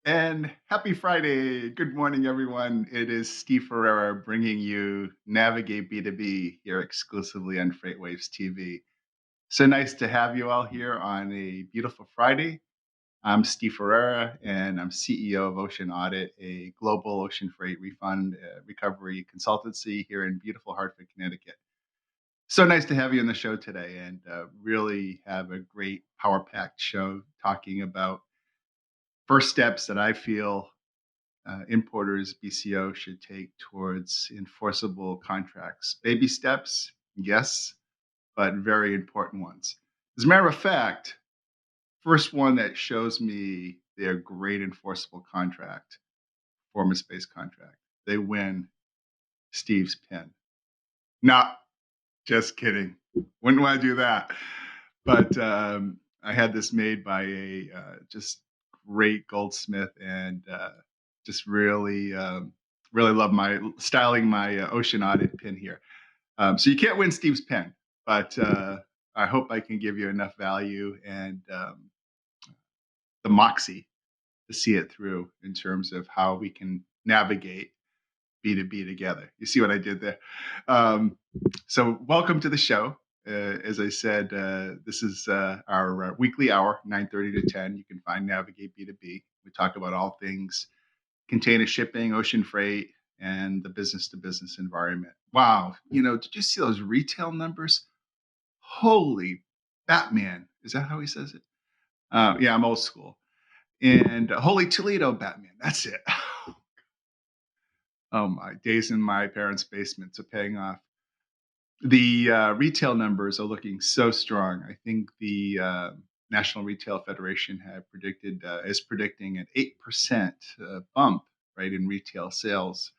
And happy Friday. Good morning, everyone. It is Steve Ferreira bringing you Navigate B2B here exclusively on FreightWaves TV. So nice to have you all here on a beautiful Friday. I'm Steve Ferreira, and I'm CEO of Ocean Audit, a global ocean freight refund recovery consultancy here in beautiful Hartford, Connecticut. So nice to have you on the show today and really have a great power packed show talking about first steps that I feel importers, BCO should take towards enforceable contracts. Baby steps, yes, but very important ones. As a matter of fact, first one that shows me their great enforceable contract, performance-based contract. They win Steve's pin. No, just kidding. Wouldn't want to do that. But I had this made by a just great goldsmith, and just really love my styling my Ocean Audit pin here. So you can't win Steve's pen, but I hope I can give you enough value and the moxie to see it through in terms of how we can navigate B2B together. You see what I did there? So welcome to the show. As I said, this is our weekly hour, 9:30 to 10. You can find Navigate B2B. We talk about all things container shipping, ocean freight, and the business to business environment. Wow. Did you see those retail numbers? Holy Batman. Is that how he says it? Yeah, I'm old school. And Holy Toledo Batman. That's it. Oh, my days in my parents' basements are paying off. The retail numbers are looking so strong. I think the National Retail Federation is predicting an 8% bump, right, in retail sales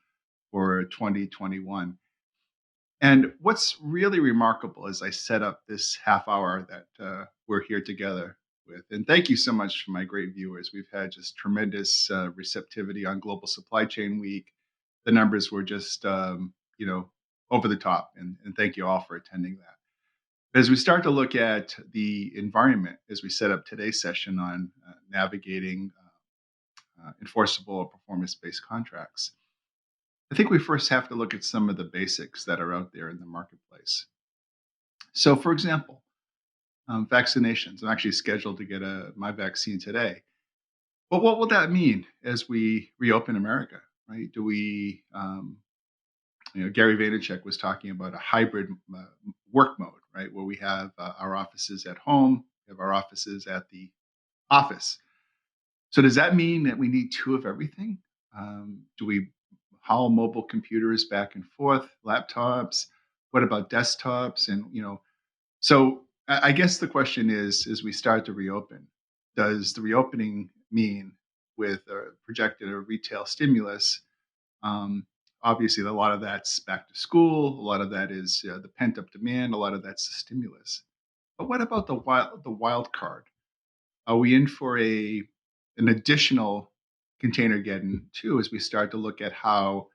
for 2021. And what's really remarkable is I set up this half hour that we're here together with. And thank you so much for my great viewers. We've had just tremendous receptivity on Global Supply Chain Week. The numbers were just, over the top. And thank you all for attending that. As we start to look at the environment, as we set up today's session on navigating enforceable or performance-based contracts, I think we first have to look at some of the basics that are out there in the marketplace. So, for example, vaccinations. I'm actually scheduled to get my vaccine today. But what will that mean as we reopen America, right? Do we, Gary Vaynerchuk was talking about a hybrid work mode, right? Where we have our offices at home, we have our offices at the office. So does that mean that we need two of everything? Do we haul mobile computers back and forth, laptops? What about desktops? And so I guess the question is, as we start to reopen, does the reopening mean with a projected retail stimulus? Obviously, a lot of that's back to school. A lot of that is the pent up demand. A lot of that's the stimulus. But what about the wild card? Are we in for an additional container getting too as we start to look at how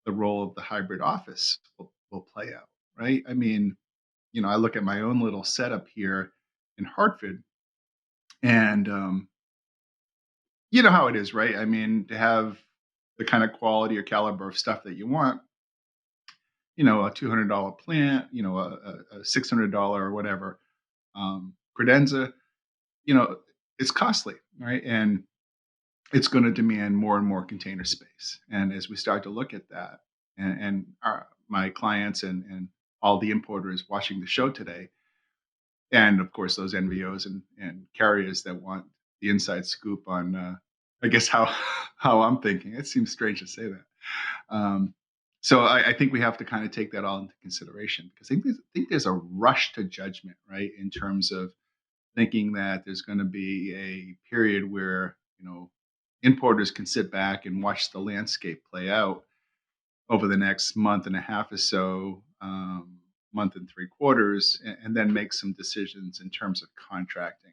the role of the hybrid office will play out, right? I mean, I look at my own little setup here in Hartford, and you know how it is, right? I mean, to have the kind of quality or caliber of stuff that you want, a $200 plant, a $600 or whatever credenza, you know, it's costly, right? And it's going to demand more and more container space. And as we start to look at that, my clients and all the importers watching the show today, and of course those NVOs and carriers that want the inside scoop on, I guess how I'm thinking. It seems strange to say that. So I think we have to kind of take that all into consideration because I think there's a rush to judgment, right? In terms of thinking that there's going to be a period where importers can sit back and watch the landscape play out over the next month and a half or so, month and three quarters, and then make some decisions in terms of contracting.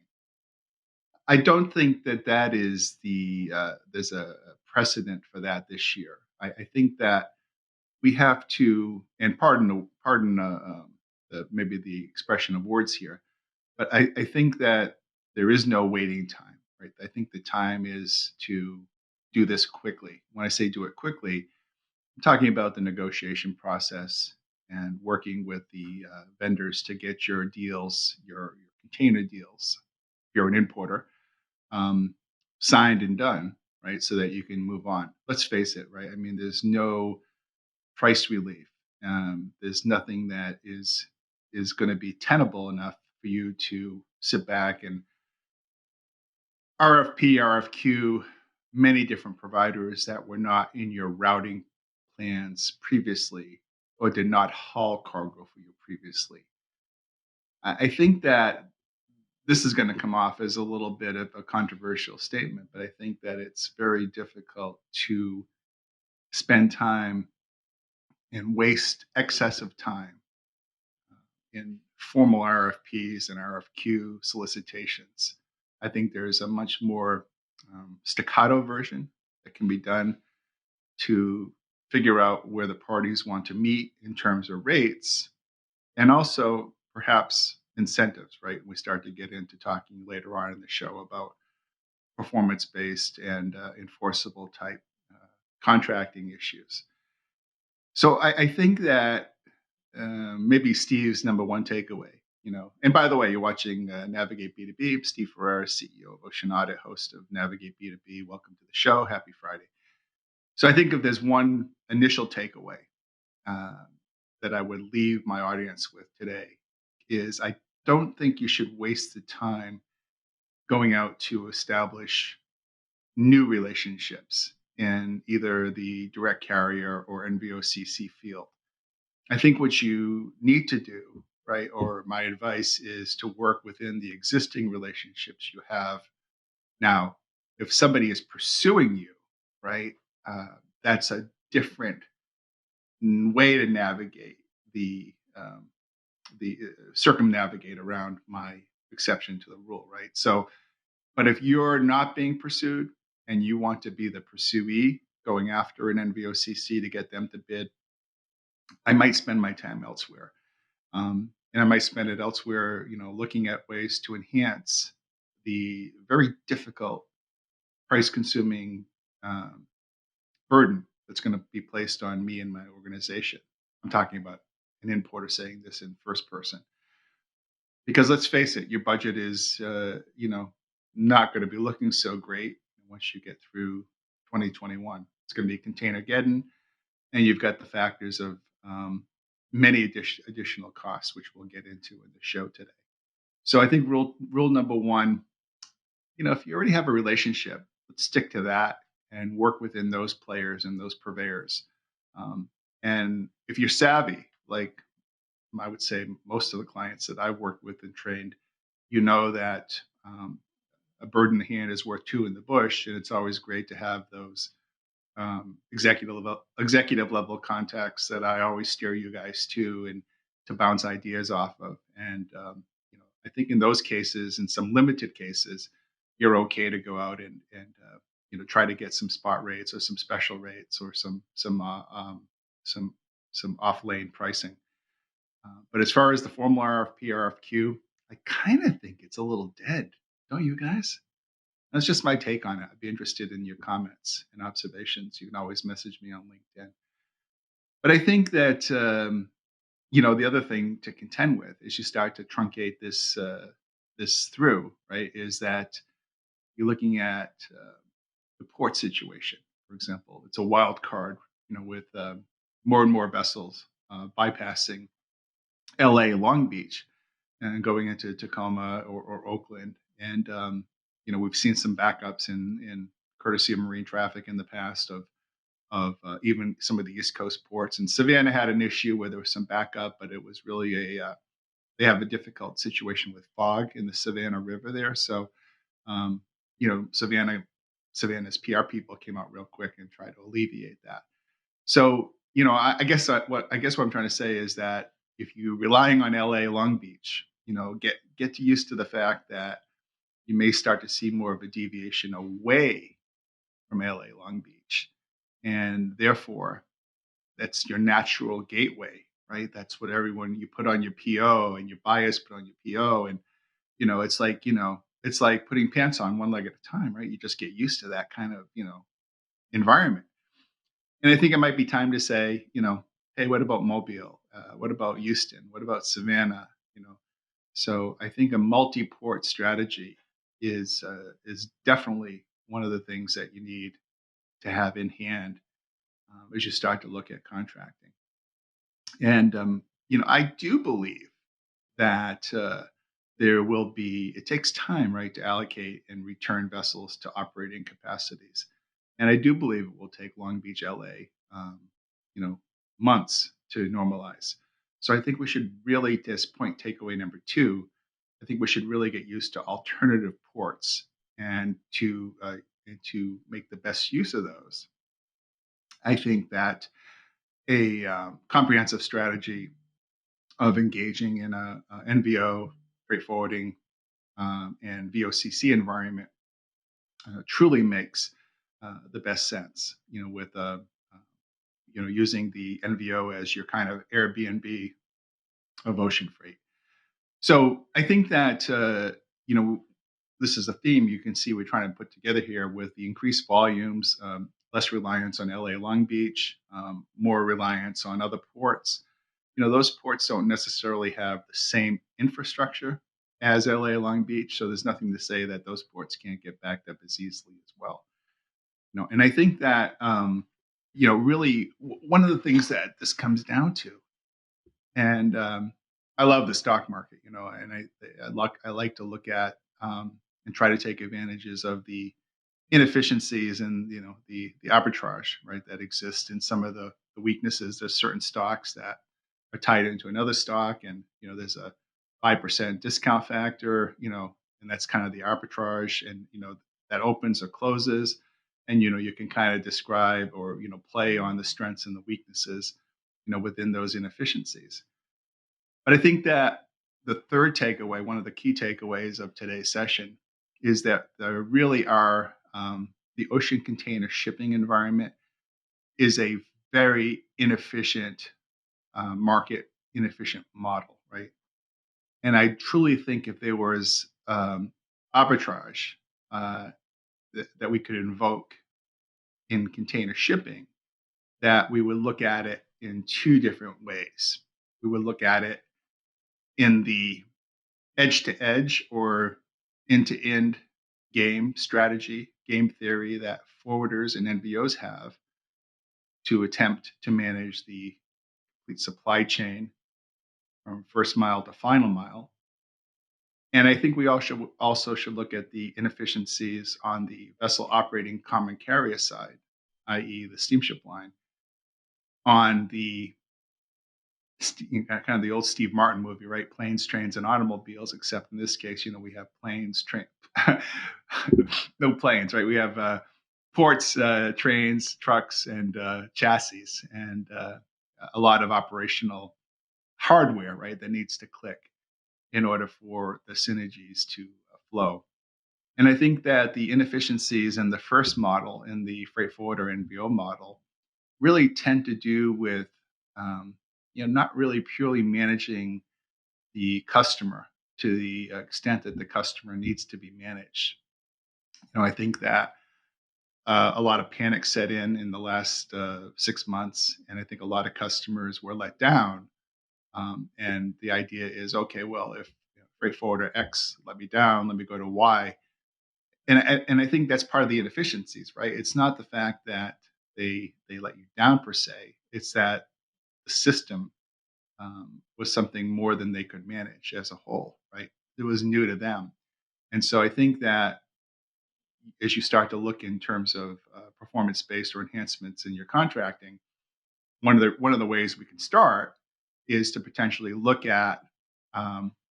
I don't think that that is there's a precedent for that this year. I think that we have to, and pardon maybe the expression of words here, but I think that there is no waiting time, right? I think the time is to do this quickly. When I say do it quickly, I'm talking about the negotiation process and working with the vendors to get your deals, your container deals. If you're an importer, um, signed and done, right? So that you can move on. Let's face it, right? I mean, there's no price relief. There's nothing that is going to be tenable enough for you to sit back and RFP, RFQ, many different providers that were not in your routing plans previously or did not haul cargo for you previously. I think that this is going to come off as a little bit of a controversial statement, but I think that it's very difficult to spend time and waste excessive time in formal RFPs and RFQ solicitations. I think there's a much more staccato version that can be done to figure out where the parties want to meet in terms of rates and also perhaps incentives, right? We start to get into talking later on in the show about performance based and enforceable type contracting issues. So I think that maybe Steve's number one takeaway, and by the way, you're watching Navigate B2B. Steve Ferreira, CEO of Ocean Audit, host of Navigate B2B. Welcome to the show. Happy Friday. So I think if there's one initial takeaway uh, that I would leave my audience with today is I don't think you should waste the time going out to establish new relationships in either the direct carrier or NVOCC field. I think what you need to do, right, or my advice is to work within the existing relationships you have. Now, if somebody is pursuing you, right, that's a different way to navigate circumnavigate around my exception to the rule, right? So, but if you're not being pursued and you want to be the pursuee going after an NVOCC to get them to bid, I might spend my time elsewhere. And I might spend it elsewhere, looking at ways to enhance the very difficult price consuming um, burden that's going to be placed on me and my organization. I'm talking about an importer saying this in first person. Because let's face it, your budget is, not going to be looking so great once you get through 2021. It's going to be container getting, and you've got the factors of many additional costs, which we'll get into in the show today. So I think rule number one, if you already have a relationship, let's stick to that and work within those players and those purveyors. Um, and if you're savvy, like I would say most of the clients that I've worked with and trained, you know that a bird in the hand is worth two in the bush, and it's always great to have those executive level contacts that I always steer you guys to and to bounce ideas off of. And I think in those cases, in some limited cases, you're okay to go out and try to get some spot rates or some special rates or some some off lane pricing. But as far as the formal RFP, RFQ, I kind of think it's a little dead, don't you guys? That's just my take on it. I'd be interested in your comments and observations. You can always message me on LinkedIn. But I think that the other thing to contend with is you start to truncate this through, right? Is that you're looking at the port situation, for example. It's a wild card, with more and more vessels bypassing LA, Long Beach, and going into Tacoma or Oakland. And we've seen some backups in courtesy of marine traffic in the past of even some of the East Coast ports. And Savannah had an issue where there was some backup, but it was really they have a difficult situation with fog in the Savannah River there. So um, Savannah's PR people came out real quick and tried to alleviate that. So, I guess what I'm trying to say is that if you're relying on LA, Long Beach, get used to the fact that you may start to see more of a deviation away from LA Long Beach. And therefore, that's your natural gateway, right? That's what everyone you put on your PO and your buyers put on your PO. And, it's like putting pants on one leg at a time, right? You just get used to that kind of, environment. And I think it might be time to say, hey, what about Mobile? What about Houston? What about Savannah? You know, so I think a multi-port strategy is definitely one of the things that you need to have in hand as you start to look at contracting. And I do believe that there will be. It takes time, right, to allocate and return vessels to operating capacities, and I do believe it will take Long Beach, LA, you know, months to normalize. So I think we should really, this point takeaway number two, I think we should really get used to alternative ports and to make the best use of those. I think that a comprehensive strategy of engaging in a NVO, freight forwarding, and VOCC environment truly makes the best sense. With using the NVO as your kind of Airbnb of ocean freight. So I think that you know this is a theme you can see we're trying to put together here with the increased volumes, less reliance on LA Long Beach, more reliance on other ports. Those ports don't necessarily have the same infrastructure as LA Long Beach, so there's nothing to say that those ports can't get backed up as easily as well. And I think that really one of the things that this comes down to, and I love the stock market, and I like to look at and try to take advantages of the inefficiencies and the arbitrage, right, that exists in some of the weaknesses. There's certain stocks that are tied into another stock, and there's a 5% discount factor, and that's kind of the arbitrage, and that opens or closes, and you can kind of describe or play on the strengths and the weaknesses within those inefficiencies. But I think that the third takeaway, one of the key takeaways of today's session, is that there really are the ocean container shipping environment is a very inefficient market, inefficient model, right? And I truly think if there was arbitrage uh, that we could invoke in container shipping, that we would look at it in two different ways. We would look at it in the edge to edge or end to end game strategy, game theory that forwarders and NVOs have to attempt to manage the complete supply chain from first mile to final mile. And I think we also should look at the inefficiencies on the vessel operating common carrier side, i.e., the steamship line, on the kind of the old Steve Martin movie, right? Planes, trains, and automobiles. Except in this case, we have planes, no planes, right? We have ports, trains, trucks, and chassis, and a lot of operational hardware, right? That needs to click in order for the synergies to flow. And I think that the inefficiencies in the first model, in the freight forwarder NVO model, really tend to do with not really purely managing the customer to the extent that the customer needs to be managed. I think that a lot of panic set in the last 6 months, and I think a lot of customers were let down. And the idea is, okay, well, if freight forwarder X let me down, let me go to Y. And I think that's part of the inefficiencies, right? It's not the fact that they let you down per se. It's that the system was something more than they could manage as a whole, right? It was new to them. And so I think that as you start to look in terms of performance based or enhancements in your contracting, one of the ways we can start is to potentially look at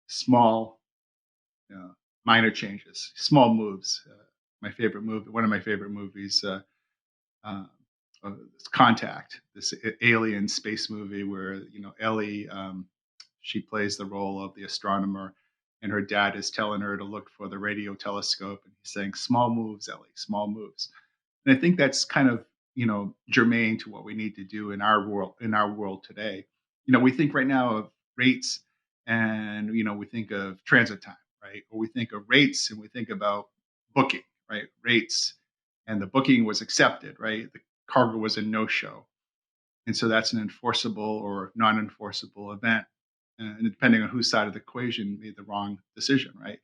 small, minor changes, small moves. My favorite movie, one of my favorite movies, uh, Contact, this alien space movie where Ellie, she plays the role of the astronomer, and her dad is telling her to look for the radio telescope, and he's saying, "Small moves, Ellie, small moves." And I think that's kind of, germane to what we need to do in our world today. We think right now of rates, and we think of transit time, right? Or we think of rates and we think about booking, right? Rates, and the booking was accepted, right? The cargo was a no-show. And so that's an enforceable or non-enforceable event. And depending on whose side of the equation made the wrong decision, right?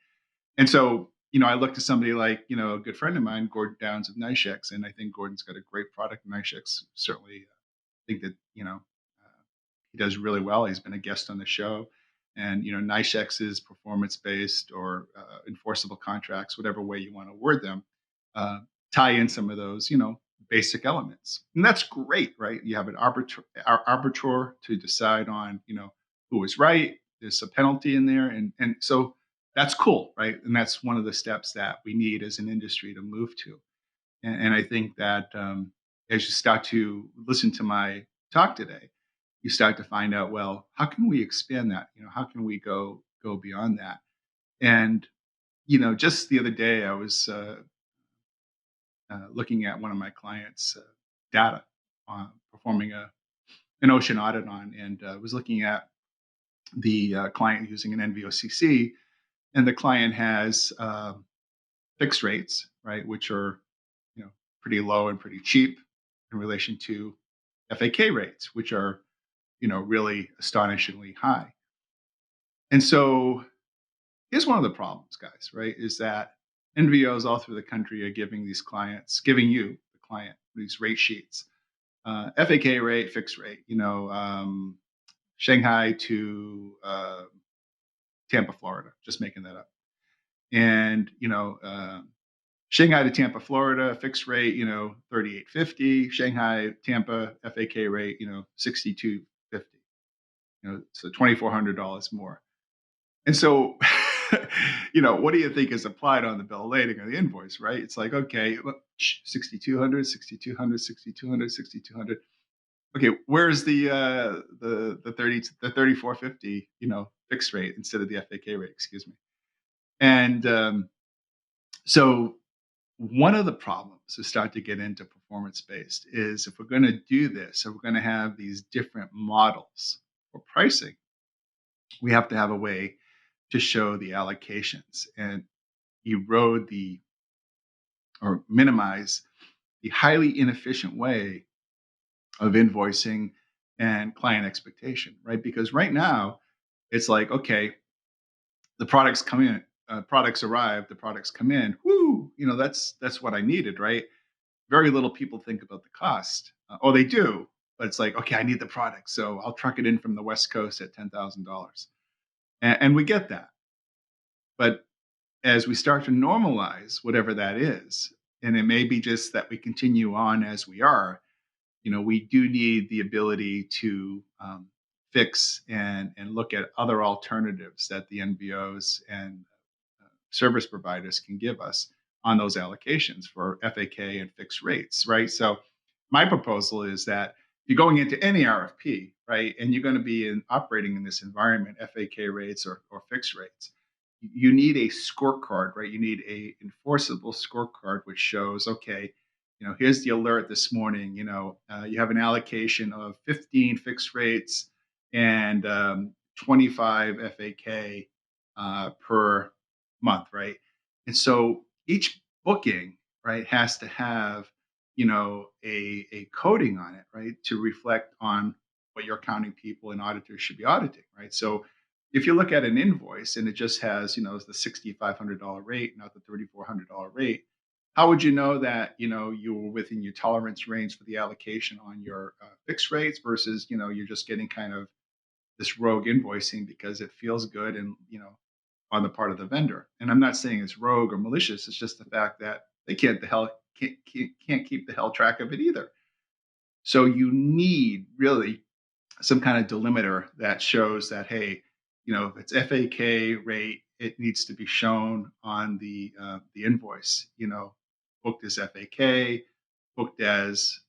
And so, I look to somebody like, a good friend of mine, Gordon Downs of NICEX, and I think Gordon's got a great product. NICEX certainly think that, he does really well. He's been a guest on the show. And, NICEX's performance based or enforceable contracts, whatever way you want to word them, uh, tie in some of those, basic elements. And that's great, right? You have an arbiter to decide on, who is right. There's a penalty in there. And so that's cool, right? And that's one of the steps that we need as an industry to move to. And I think that as you start to listen to my talk today, you start to find out, well, how can we expand that? How can we go beyond that? And just the other day, I was looking at one of my clients' data, performing an ocean audit on, and was looking at the client using an NVOCC, and the client has fixed rates, right, which are pretty low and pretty cheap in relation to FAK rates, which are really astonishingly high. And so here's one of the problems, guys, right? Is that NVOs all through the country are giving you, the client, these rate sheets, FAK rate, fixed rate, Shanghai to Tampa, Florida, just making that up. And, Shanghai to Tampa, Florida, fixed rate, 38.50. Shanghai, Tampa, FAK rate, 62.50. So $2,400 more. And so, what do you think is applied on the bill of lading or the invoice, right? It's like, okay, look, 6,200, 6,200, 6,200, 6,200. Okay, where's the 34.50, fixed rate instead of the FAK rate? Excuse me. And so one of the problems to start to get into performance based is if we're going to do this, if we're going to have these different models for pricing, we have to have a way to show the allocations and erode or minimize the highly inefficient way of invoicing and client expectation, right? Because right now it's like, okay, the products come in, products arrive, the products come in. Whoo, that's what I needed, right? Very little people think about the cost. Oh, they do, but it's like, okay, I need the product, so I'll truck it in from the West Coast at $10,000, and we get that. But as we start to normalize whatever that is, and it may be just that we continue on as we are, we do need the ability to fix and look at other alternatives that the NBOs and service providers can give us on those allocations for FAK and fixed rates, right? So my proposal is that if you're going into any RFP, right, and you're going to be operating in this environment, FAK rates or fixed rates, you need a scorecard, right? You need a enforceable scorecard which shows, okay, here's the alert this morning. You have an allocation of 15 fixed rates and 25 FAK per month, right? And so each booking, right, has to have, a coding on it, right, to reflect on what your accounting people and auditors should be auditing, right? So if you look at an invoice and it just has, the $6,500 rate, not the $3,400 rate, how would you know that, you were within your tolerance range for the allocation on your fixed rates versus, you're just getting kind of this rogue invoicing because it feels good and, on the part of the vendor. And I'm not saying it's rogue or malicious. It's just the fact that they can't keep the hell track of it either. So you need really some kind of delimiter that shows that, hey, if it's FAK rate, it needs to be shown on the invoice. Booked as FAK, booked as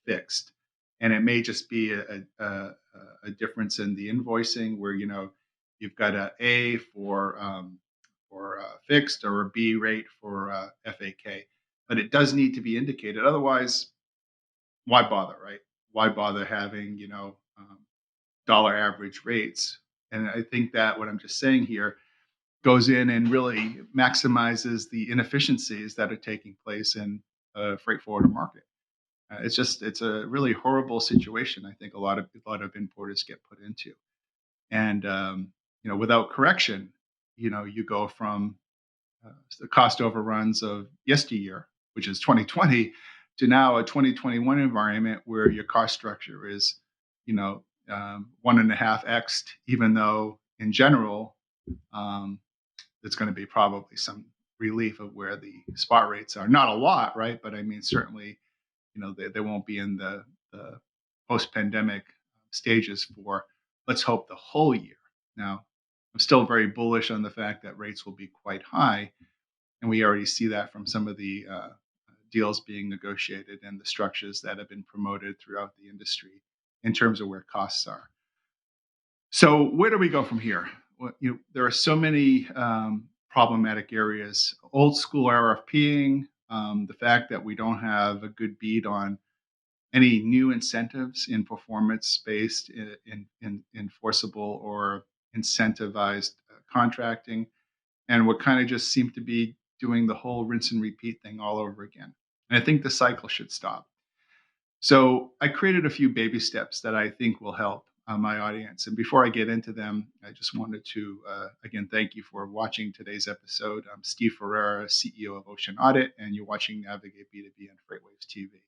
fixed, and it may just be a difference in the invoicing where you've got a A for fixed or a B rate for FAK, but it does need to be indicated. Otherwise, why bother, right? Why bother having dollar average rates? And I think that what I'm just saying here goes in and really maximizes the inefficiencies that are taking place in freight forwarder market. It's a really horrible situation. I think a lot of importers get put into, and without correction, you go from the cost overruns of yesteryear, which is 2020, to now a 2021 environment where your cost structure is, you know, 1.5x, even though in general, um, it's going to be probably some relief of where the spot rates are. Not a lot, right? But I mean, certainly, they won't be in the post-pandemic stages for, let's hope, the whole year. Now, I'm still very bullish on the fact that rates will be quite high, and we already see that from some of the deals being negotiated and the structures that have been promoted throughout the industry in terms of where costs are. So where do we go from here? Well, there are so many problematic areas. Old school RFPing, the fact that we don't have a good beat on any new incentives in performance-based, in enforceable or incentivized contracting, and what kind of just seem to be doing the whole rinse and repeat thing all over again. And I think the cycle should stop. So I created a few baby steps that I think will help my audience. And before I get into them, I just wanted to, again, thank you for watching today's episode. I'm Steve Ferreira, CEO of Ocean Audit, and you're watching Navigate B2B on FreightWaves TV.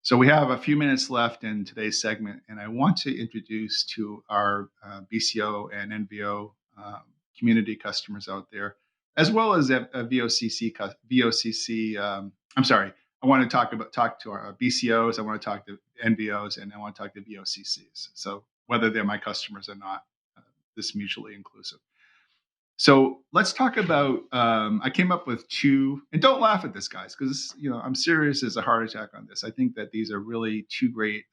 So we have a few minutes left in today's segment, and I want to introduce to our BCO and NVO community customers out there, as well as a VOCC. I'm sorry. I want to talk to our BCOs. I want to talk to NVOs, and I want to talk to VOCCs. So whether they're my customers or not, this mutually inclusive. So let's talk about. I came up with two, and don't laugh at this, guys, because I'm serious as a heart attack on this. I think that these are really two great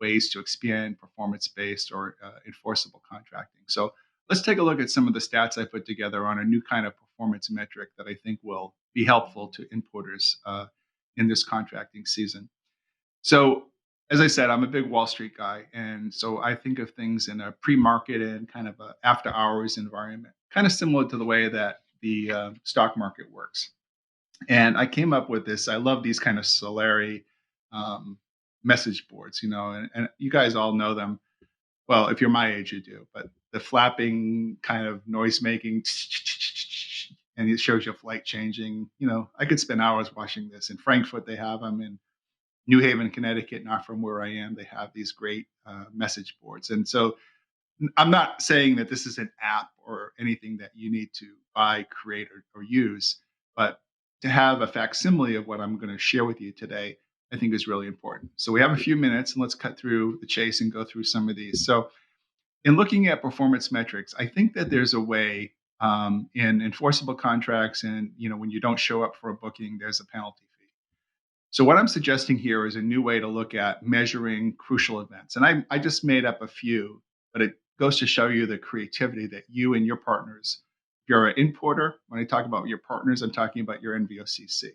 ways to expand performance-based or enforceable contracting. So let's take a look at some of the stats I put together on a new kind of performance metric that I think will be helpful to importers in this contracting season. So, as I said, I'm a big Wall Street guy, and so I think of things in a pre-market and kind of a after-hours environment, kind of similar to the way that the stock market works. And I came up with this. I love these kind of Solari um, message boards, and you guys all know them. Well, if you're my age, you do. But the flapping kind of noise making, and it shows your flight changing. I could spend hours watching this. In Frankfurt, they have them. In New Haven, Connecticut, not from where I am, they have these great message boards. And so I'm not saying that this is an app or anything that you need to buy, create, or use, but to have a facsimile of what I'm going to share with you today, I think is really important. So we have a few minutes, and let's cut through the chase and go through some of these. So in looking at performance metrics, I think that there's a way in enforceable contracts, and when you don't show up for a booking, there's a penalty fee. So what I'm suggesting here is a new way to look at measuring crucial events. And I just made up a few, but it goes to show you the creativity that you and your partners, if you're an importer, when I talk about your partners, I'm talking about your NVOCC.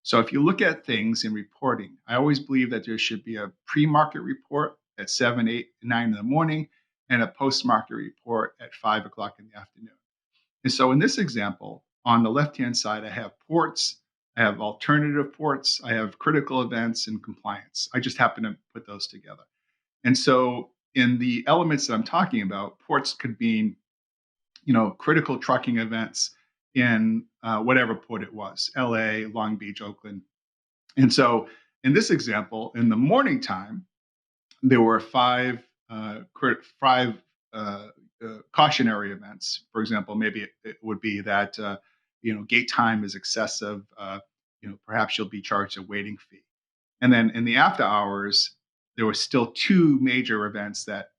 So if you look at things in reporting, I always believe that there should be a pre-market report at 7, 8, 9 in the morning and a post-market report at 5 o'clock in the afternoon. And so in this example, on the left-hand side, I have ports, I have alternative ports, I have critical events and compliance. I just happen to put those together. And so in the elements that I'm talking about, ports could mean, critical trucking events in whatever port it was, LA, Long Beach, Oakland. And so in this example, in the morning time, there were five cautionary events. For example, maybe it would be that gate time is excessive. Perhaps you'll be charged a waiting fee. And then in the after hours, there were still two major events that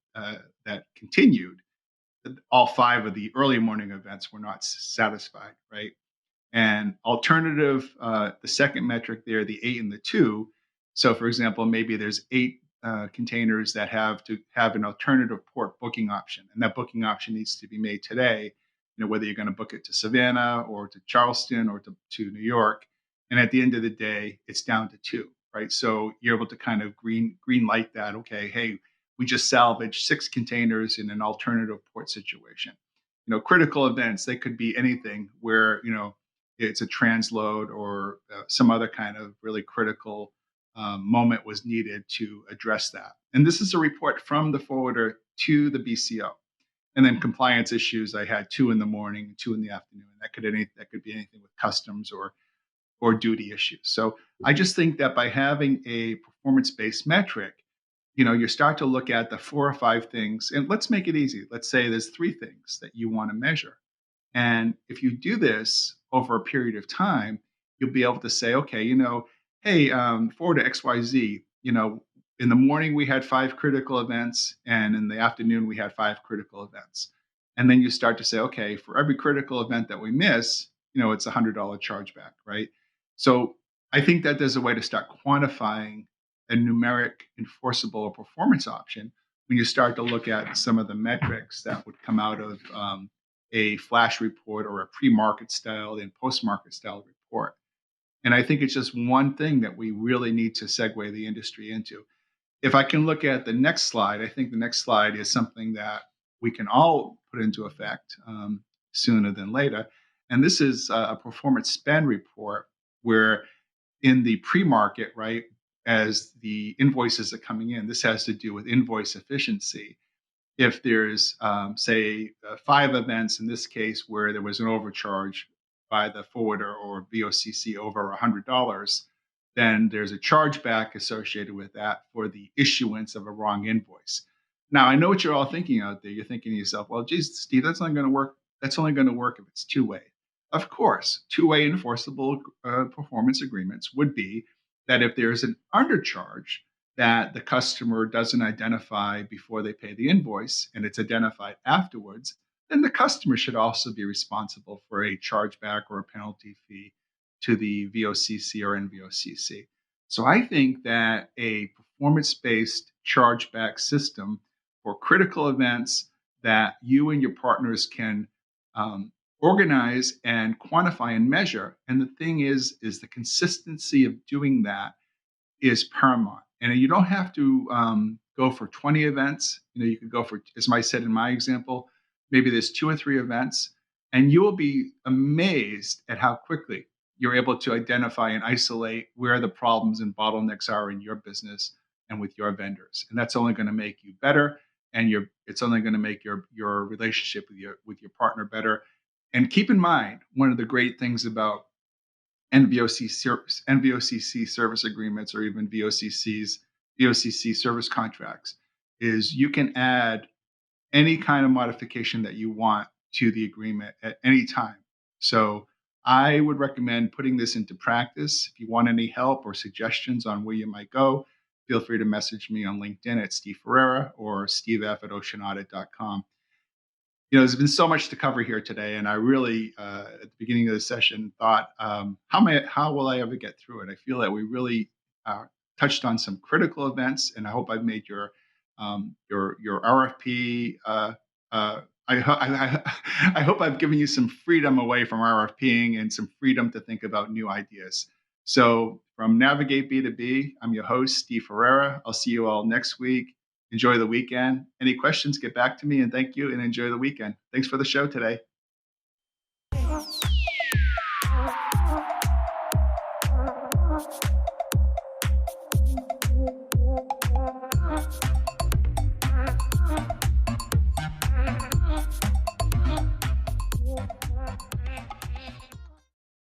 continued. All five of the early morning events were not satisfied, right? And alternative, the second metric there, the 8 and the 2. So, for example, maybe there's 8 containers that have to have an alternative port booking option, and that booking option needs to be made today. Whether you're going to book it to Savannah or to Charleston or to New York, and at the end of the day, it's down to two, right? So you're able to kind of green light that. Okay, hey, we just salvaged 6 containers in an alternative port situation. Critical events, they could be anything where it's a transload or some other kind of really critical moment was needed to address that. And this is a report from the forwarder to the BCO. And then compliance issues, I had 2 in the morning, 2 in the afternoon. That could be anything with customs or duty issues. So I just think that by having a performance-based metric, you start to look at the 4 or 5 things, and let's make it easy. Let's say there's 3 things that you want to measure. And if you do this over a period of time, you'll be able to say, okay, hey, forward to XYZ, in the morning we had 5 critical events, and in the afternoon we had 5 critical events. And then you start to say, okay, for every critical event that we miss, it's $100 chargeback, right? So I think that there's a way to start quantifying a numeric enforceable or performance option when you start to look at some of the metrics that would come out of a flash report or a pre-market style and post-market style report. And I think it's just one thing that we really need to segue the industry into. If I can look at the next slide, I think the next slide is something that we can all put into effect sooner than later. And this is a performance spend report where in the pre-market, right, as the invoices are coming in, this has to do with invoice efficiency. If there's, say, 5 events in this case where there was an overcharge by the forwarder or VOCC over $100, then there's a chargeback associated with that for the issuance of a wrong invoice. Now, I know what you're all thinking out there. You're thinking to yourself, well, geez, Steve, that's not going to work. That's only going to work if it's two-way. Of course, two-way enforceable performance agreements would be that if there's an undercharge that the customer doesn't identify before they pay the invoice and it's identified afterwards, then the customer should also be responsible for a chargeback or a penalty fee to the VOCC or NVOCC. So I think that a performance-based chargeback system for critical events that you and your partners can organize and quantify and measure. And the thing is the consistency of doing that is paramount. And you don't have to go for 20 events. You could go for, as I said in my example, maybe there's 2 or 3 events, and you will be amazed at how quickly you're able to identify and isolate where the problems and bottlenecks are in your business and with your vendors. And that's only going to make you better, and it's only going to make your relationship with your partner better. And keep in mind, one of the great things about NVOCC service agreements or even VOCC service contracts is you can add any kind of modification that you want to the agreement at any time. So I would recommend putting this into practice. If you want any help or suggestions on where you might go, feel free to message me on LinkedIn at Steve Ferreira or stevef@oceanaudit.com. There's been so much to cover here today, and I really, at the beginning of the session, thought, how will I ever get through it? I feel that we really touched on some critical events, and I hope I've made your RFP. I hope I've given you some freedom away from RFPing and some freedom to think about new ideas. So from Navigate B2B, I'm your host, Steve Ferreira. I'll see you all next week. Enjoy the weekend. Any questions, get back to me, and thank you, and enjoy the weekend. Thanks for the show today.